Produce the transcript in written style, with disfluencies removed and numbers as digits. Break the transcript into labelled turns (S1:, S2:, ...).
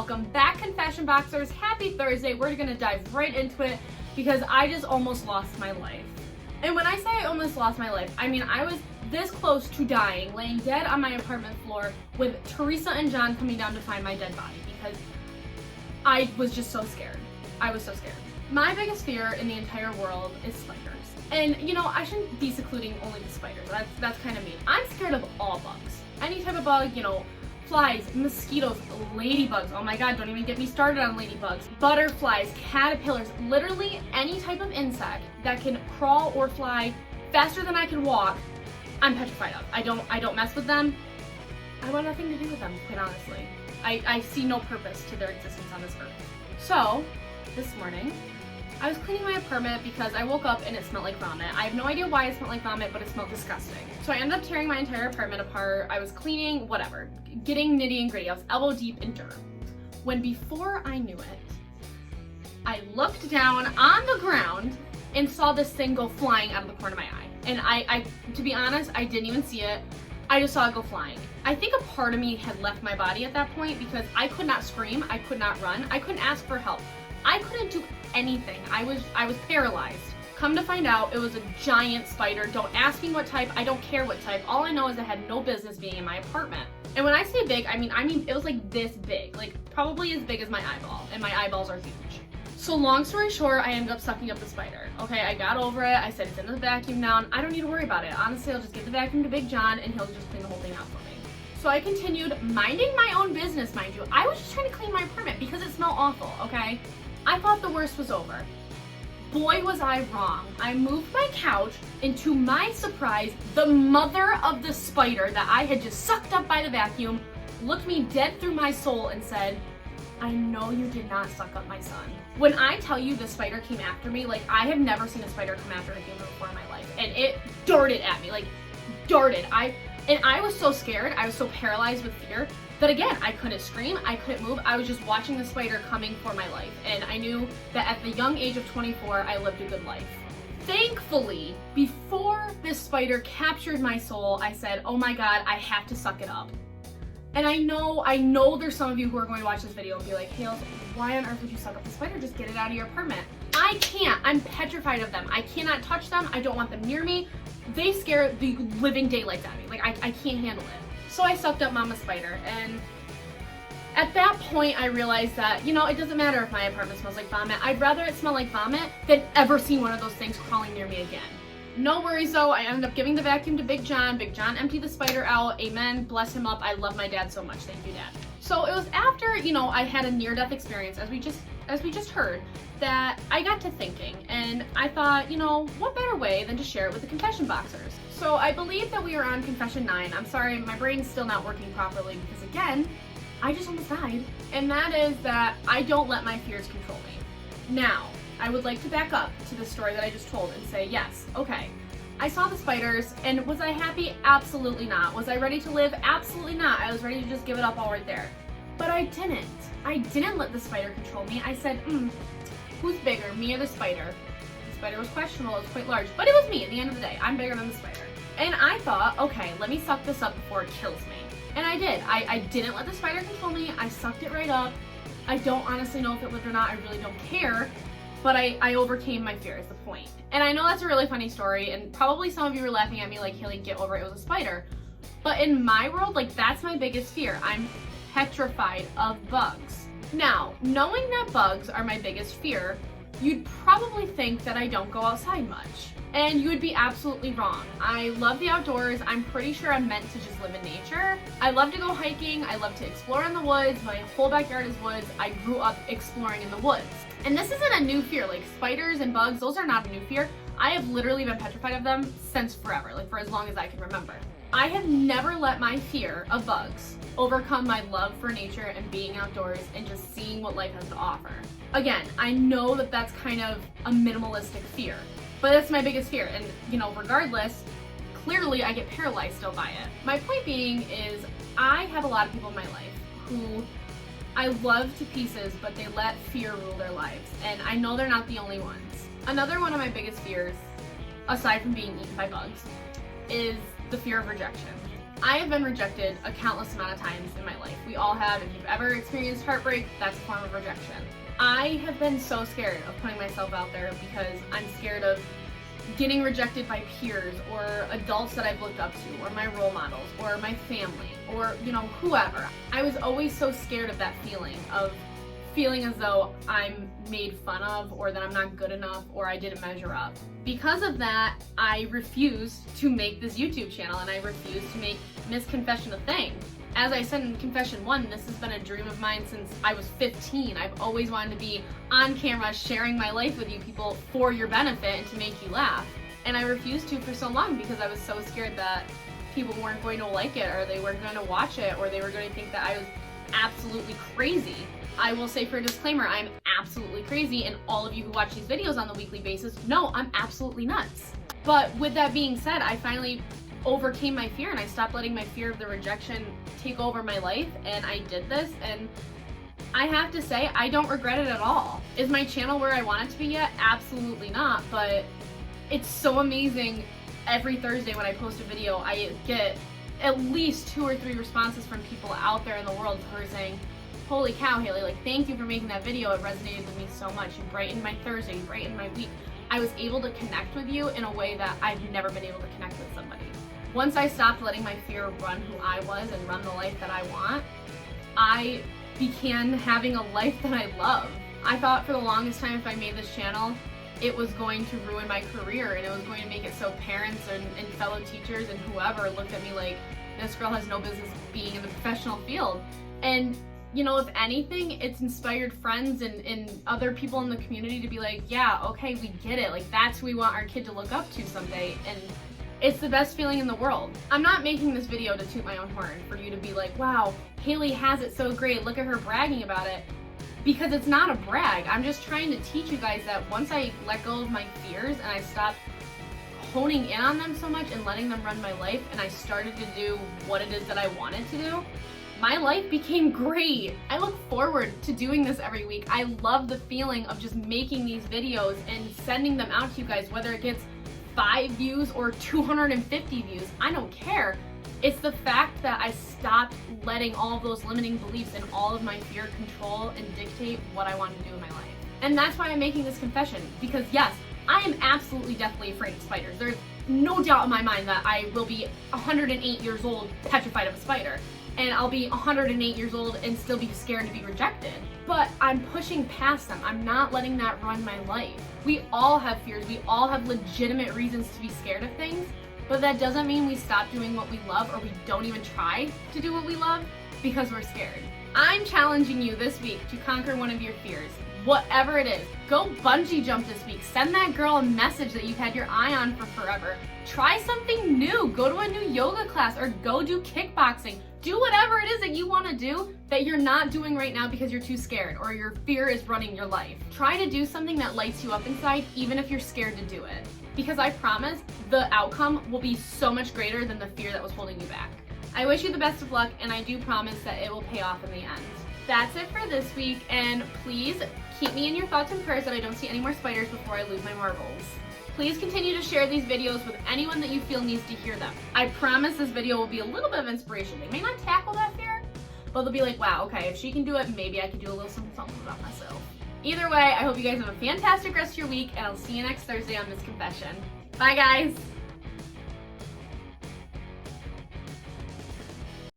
S1: welcome back, Confession Boxers. Happy Thursday. We're gonna dive right into it because I just almost lost my life. And when I say I almost lost my life, I mean I was this close to dying, laying dead on my apartment floor with Teresa and John coming down to find my dead body because I was just so scared. I was so scared. My biggest fear in the entire world is spiders. And you know, I shouldn't be secluding only the spiders. That's kind of mean. I'm scared of all bugs. Any type of bug, you know, flies, mosquitoes, ladybugs. Oh my god, don't even get me started on ladybugs. Butterflies, caterpillars, literally any type of insect that can crawl or fly faster than I can walk, I'm petrified of. I don't mess with them. I want nothing to do with them, quite honestly. I see no purpose to their existence on this earth. So, this morning, I was cleaning my apartment because I woke up and it smelled like vomit. I have no idea why it smelled like vomit, but it smelled disgusting. So I ended up tearing my entire apartment apart. I was cleaning, whatever, getting nitty and gritty. I was elbow deep in dirt. When before I knew it, I looked down on the ground and saw this thing go flying out of the corner of my eye. And I to be honest, I didn't even see it. I just saw it go flying. I think a part of me had left my body at that point because I could not scream, I could not run, I couldn't ask for help. I couldn't do anything. I was paralyzed. Come to find out, it was a giant spider. Don't ask me what type, I don't care what type. All I know is it had no business being in my apartment. And when I say big, I mean it was like this big, like probably as big as my eyeball, and my eyeballs are huge. So long story short, I ended up sucking up the spider. Okay, I got over it. I said it's in the vacuum now, and I don't need to worry about it. Honestly, I'll just give the vacuum to Big John and he'll just clean the whole thing out for me. So I continued minding my own business, mind you. I was just trying to clean my apartment because it smelled awful, okay? I thought the worst was over. Boy, was I wrong. I moved my couch, and to my surprise, the mother of the spider that I had just sucked up by the vacuum looked me dead through my soul and said, I know you did not suck up my son. When I tell you the spider came after me, like I have never seen a spider come after a human before in my life. And it darted at me, like darted. And I was so scared, I was so paralyzed with fear that again, I couldn't scream, I couldn't move. I was just watching the spider coming for my life. And I knew that at the young age of 24, I lived a good life. Thankfully, before this spider captured my soul, I said, oh my God, I have to suck it up. And I know there's some of you who are going to watch this video and be like, Hales, why on earth would you suck up the spider? Just get it out of your apartment. I can't. I'm petrified of them. I cannot touch them. I don't want them near me. They scare the living daylights out of me. Like, I can't handle it. So I sucked up Mama Spider, and at that point I realized that, you know, it doesn't matter if my apartment smells like vomit. I'd rather it smell like vomit than ever see one of those things crawling near me again. No worries though, I ended up giving the vacuum to Big John. Big John emptied the spider out. Amen. Bless him up. I love my dad so much. Thank you, Dad. So it was after, you know, I had a near-death experience, as we just heard, that I got to thinking, and I thought, you know, what better way than to share it with the Confession Boxers? So I believe that we are on Confession 9. I'm sorry, my brain's still not working properly because again, I just almost died. And that is that I don't let my fears control me. Now, I would like to back up to the story that I just told and say, yes, okay, I saw the spiders, and was I happy? Absolutely not. Was I ready to live? Absolutely not. I was ready to just give it up all right there. But I didn't. I didn't let the spider control me. I said, who's bigger, me or the spider? The spider was questionable, it was quite large, but it was me at the end of the day. I'm bigger than the spider. And I thought, okay, let me suck this up before it kills me. And I did. I didn't let the spider control me. I sucked it right up. I don't honestly know if it lived or not. I really don't care. But I overcame my fear is the point. And I know that's a really funny story, and probably some of you were laughing at me like, Haley, get over it, it was a spider. But in my world, like, that's my biggest fear. I'm petrified of bugs. Now, knowing that bugs are my biggest fear, you'd probably think that I don't go outside much. And you would be absolutely wrong. I love the outdoors. I'm pretty sure I'm meant to just live in nature. I love to go hiking. I love to explore in the woods. My whole backyard is woods. I grew up exploring in the woods. And this isn't a new fear. Like spiders and bugs, those are not a new fear. I have literally been petrified of them since forever, like for as long as I can remember. I have never let my fear of bugs overcome my love for nature and being outdoors and just seeing what life has to offer. Again, I know that that's kind of a minimalistic fear, but that's my biggest fear. And you know, regardless, clearly I get paralyzed still by it. My point being is I have a lot of people in my life who I love to pieces, but they let fear rule their lives. And I know they're not the only ones. Another one of my biggest fears, aside from being eaten by bugs, is the fear of rejection. I have been rejected a countless amount of times in my life. We all have. If you've ever experienced heartbreak, that's a form of rejection. I have been so scared of putting myself out there because I'm scared of getting rejected by peers or adults that I've looked up to, or my role models, or my family, or, you know, whoever. I was always so scared of that feeling of feeling as though I'm made fun of, or that I'm not good enough, or I didn't measure up. Because of that, I refused to make this YouTube channel, and I refused to make Miss Confession a thing. As I said in Confession 1, this has been a dream of mine since I was 15. I've always wanted to be on camera sharing my life with you people for your benefit and to make you laugh. And I refused to for so long because I was so scared that people weren't going to like it, or they weren't going to watch it, or they were going to think that I was absolutely crazy. I will say for a disclaimer, I'm absolutely crazy, and all of you who watch these videos on the weekly basis know I'm absolutely nuts. But with that being said, I finally overcame my fear and I stopped letting my fear of the rejection take over my life, and I did this, and I have to say I don't regret it at all. Is my channel where I want it to be yet? Absolutely not, but it's so amazing. Every Thursday when I post a video, I get at least 2 or 3 responses from people out there in the world who are saying, holy cow, Haley, like, thank you for making that video. It resonated with me so much. You brightened my Thursday, you brightened my week. I was able to connect with you in a way that I've never been able to connect with somebody. Once I stopped letting my fear run who I was and run the life that I want, I began having a life that I love. I thought for the longest time if I made this channel, it was going to ruin my career, and it was going to make it so parents and fellow teachers and whoever looked at me like, this girl has no business being in the professional field. And you know, if anything, it's inspired friends and other people in the community to be like, yeah, okay, we get it. Like, that's who we want our kid to look up to someday. And it's the best feeling in the world. I'm not making this video to toot my own horn for you to be like, wow, Haley has it so great. Look at her bragging about it. Because it's not a brag. I'm just trying to teach you guys that once I let go of my fears and I stopped honing in on them so much and letting them run my life, and I started to do what it is that I wanted to do, my life became great. I look forward to doing this every week. I love the feeling of just making these videos and sending them out to you guys, whether it gets 5 views or 250 views. I don't care. It's the fact that I stopped letting all of those limiting beliefs and all of my fear control and dictate what I want to do in my life. And that's why I'm making this confession, because yes, I am absolutely deathly afraid of spiders. There's no doubt in my mind that I will be 108 years old petrified of a spider. And I'll be 108 years old and still be scared to be rejected. But I'm pushing past them. I'm not letting that run my life. We all have fears. We all have legitimate reasons to be scared of things, but that doesn't mean we stop doing what we love, or we don't even try to do what we love because we're scared. I'm challenging you this week to conquer one of your fears. Whatever it is, go bungee jump this week. Send that girl a message that you've had your eye on for forever. Try something new. Go to a new yoga class or go do kickboxing. Do whatever it is that you want to do that you're not doing right now because you're too scared or your fear is running your life. Try to do something that lights you up inside, even if you're scared to do it. Because I promise the outcome will be so much greater than the fear that was holding you back. I wish you the best of luck, and I do promise that it will pay off in the end. That's it for this week, and please keep me in your thoughts and prayers that I don't see any more spiders before I lose my marbles. Please continue to share these videos with anyone that you feel needs to hear them. I promise this video will be a little bit of inspiration. They may not tackle that fear, but they'll be like, wow, okay, if she can do it, maybe I can do a little something about myself. Either way, I hope you guys have a fantastic rest of your week, and I'll see you next Thursday on Miss Confession. Bye, guys!